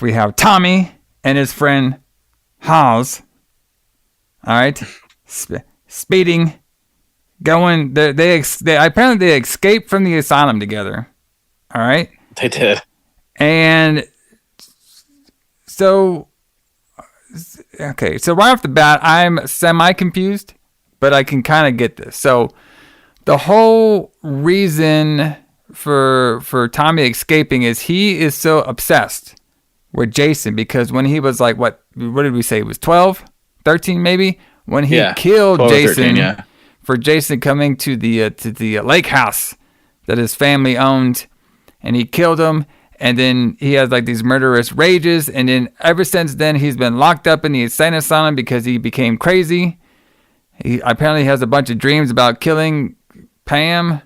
we have Tommy and his friend Haas. All right, speeding, going. They apparently they escaped from the asylum together. All right, they did. And so, okay, so right off the bat, I'm semi-confused, but I can kind of get this. So the whole reason for Tommy escaping is he is so obsessed with Jason because when he was like, what did we say? He was 12, 13 maybe? When he killed Jason 13, for Jason coming to the lake house that his family owned, and he killed him. And then he has like these murderous rages. And then ever since then, he's been locked up in the insane asylum because he became crazy. He apparently has a bunch of dreams about killing Pam.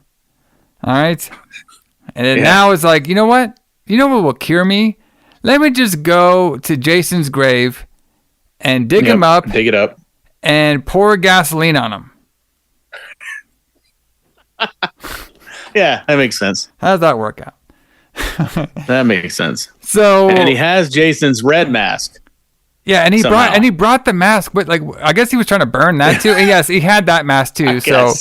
All right. And then now it's like, you know what? You know what will cure me? Let me just go to Jason's grave and dig him up. Dig it up. And pour gasoline on him. Yeah, that makes sense. How does that work out? That makes sense. So, and he has Jason's red mask. Yeah, and he brought the mask, but like I guess he was trying to burn that too. And yes, he had that mask too. So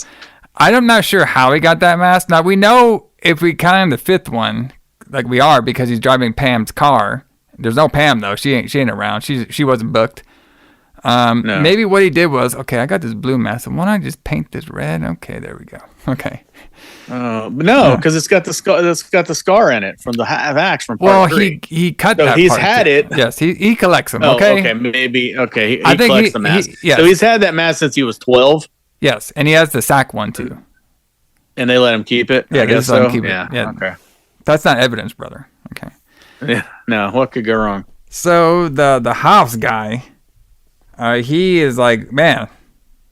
I'm not sure how he got that mask. Now we know if we count the fifth one, like we are, because he's driving Pam's car. There's no Pam though. She ain't around. She wasn't booked. No. Maybe what he did was, okay, I got this blue mask. So why don't I just paint this red? Okay, there we go. Okay. But no, because it's got the scar. It's got the scar in it from the axe from part 3. he cut so that. He's part had too. it. Yes, he collects them. Okay. Okay, maybe. Okay, he collects the mask. Yes. So he's had that mask since he was 12. Yes, and he has the sack one too. And they let him keep it. Yeah, I guess so. Yeah. Okay. That's not evidence, brother. Okay. Yeah. No. What could go wrong? So the house guy, he is like, man,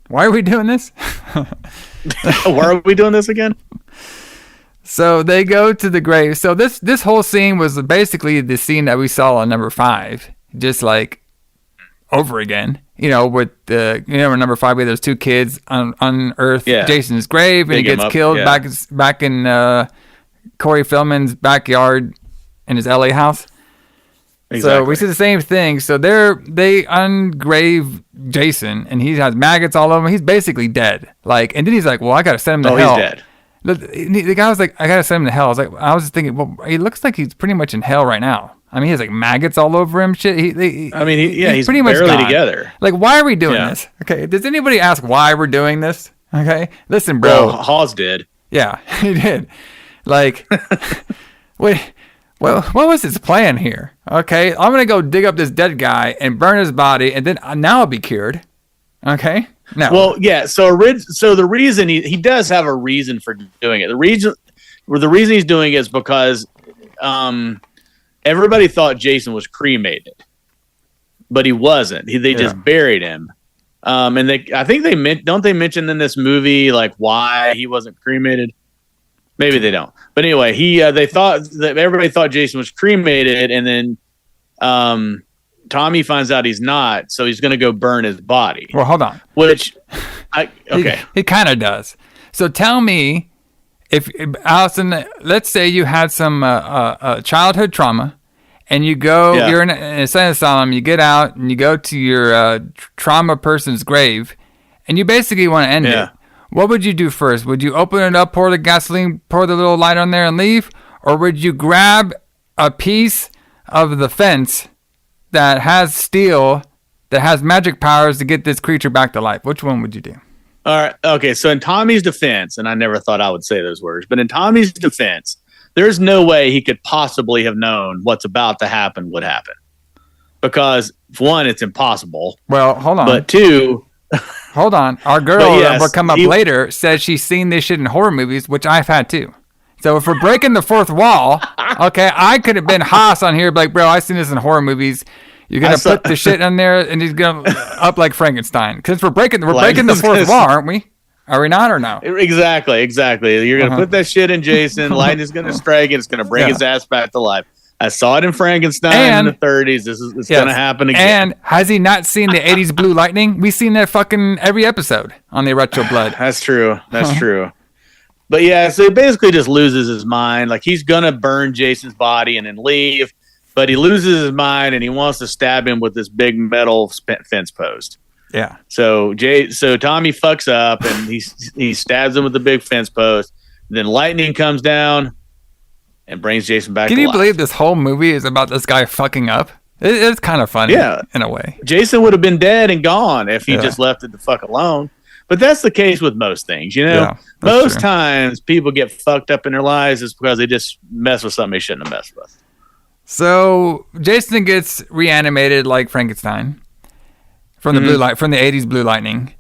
why are we doing this? Why are we doing this again? So they go to the grave. So this whole scene was basically the scene that we saw on number 5, just like over again. You know, with in number 5, we had those 2 kids unearth Jason's grave, and he gets killed back in Corey Feldman's backyard in his LA house. Exactly. So we see the same thing. So they ungrave Jason, and he has maggots all over him. He's basically dead. And then he's like, "Well, I gotta send him to hell." He's dead. The guy was like, "I gotta send him to hell." I was just thinking, well, he looks like he's pretty much in hell right now. I mean, he has like maggots all over him. Shit. He's pretty much barely together. Like, why are we doing this? Okay. Does anybody ask why we're doing this? Okay. Listen, bro. Well, Hawes did. Yeah, he did. Like, wait. Well, what was his plan here? Okay, I'm going to go dig up this dead guy and burn his body, and then now I'll be cured. Okay? No. Well, yeah, so the reason he does have a reason for doing it. The reason he's doing it is because everybody thought Jason was cremated, but he wasn't. They just buried him. And I think don't they mention in this movie like why he wasn't cremated? Maybe they don't. But anyway, everybody thought Jason was cremated, and then Tommy finds out he's not, so he's going to go burn his body. Well, hold on. He kind of does. So tell me, if Alison, let's say you had some childhood trauma, and you go, you're in an insane asylum, you get out, and you go to your trauma person's grave, and you basically want to end it. What would you do first? Would you open it up, pour the gasoline, pour the little light on there and leave? Or would you grab a piece of the fence that has steel, that has magic powers to get this creature back to life? Which one would you do? All right. Okay. So in Tommy's defense, and I never thought I would say those words, but in Tommy's defense, there's no way he could possibly have known what's about to happen would happen. Because, one, it's impossible. Well, hold on. But two... Hold on. Our girl that will come up later says she's seen this shit in horror movies, which I've had too. So if we're breaking the fourth wall, okay, I could have been Haas on here, like, bro, I've seen this in horror movies. You're gonna put the shit in there, and he's gonna up like Frankenstein. Because we're breaking the fourth wall, aren't we? Are we not, or no? Exactly. You're gonna put that shit in Jason. Lightning's gonna strike, and it's gonna bring his ass back to life. I saw it in Frankenstein in the 30s. It's going to happen again. And has he not seen the 80s Blue Lightning? We've seen that fucking every episode on the Retro Blood. That's true. True. But yeah, so he basically just loses his mind. Like, he's going to burn Jason's body and then leave. but he loses his mind and he wants to stab him with this big metal fence post. Yeah. So Tommy fucks up and he stabs him with the big fence post. Then lightning comes down and brings Jason back. Can you believe this whole movie is about this guy fucking up? It's kind of funny, in a way. Jason would have been dead and gone if he just left it the fuck alone. But that's the case with most things, you know. Yeah, most times people get fucked up in their lives is because they just mess with something they shouldn't have messed with. So Jason gets reanimated like Frankenstein from the from the 80s Blue Lightning.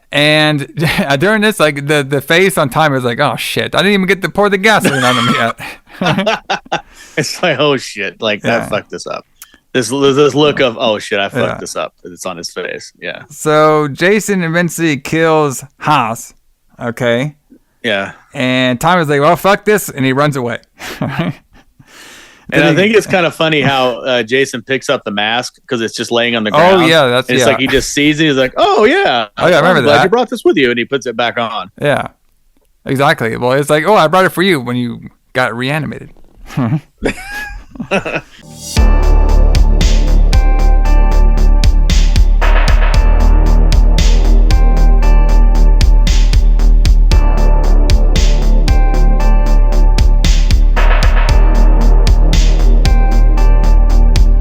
And during this, like the face on Tommy was like, "Oh shit! I didn't even get to pour the gasoline on him yet." It's like, "Oh shit!" Like I fucked this up. This look of, "Oh shit! I fucked this up." It's on his face. Yeah. So Jason eventually kills Haas. Okay. Yeah. And Tommy's like, "Well, fuck this," and he runs away. And I think it's kind of funny how Jason picks up the mask because it's just laying on the ground. Oh yeah, it's like he just sees it. He's like, "Oh yeah, I remember that. Glad you brought this with you," and he puts it back on. Yeah, exactly. Well, it's like, "Oh, I brought it for you when you got reanimated."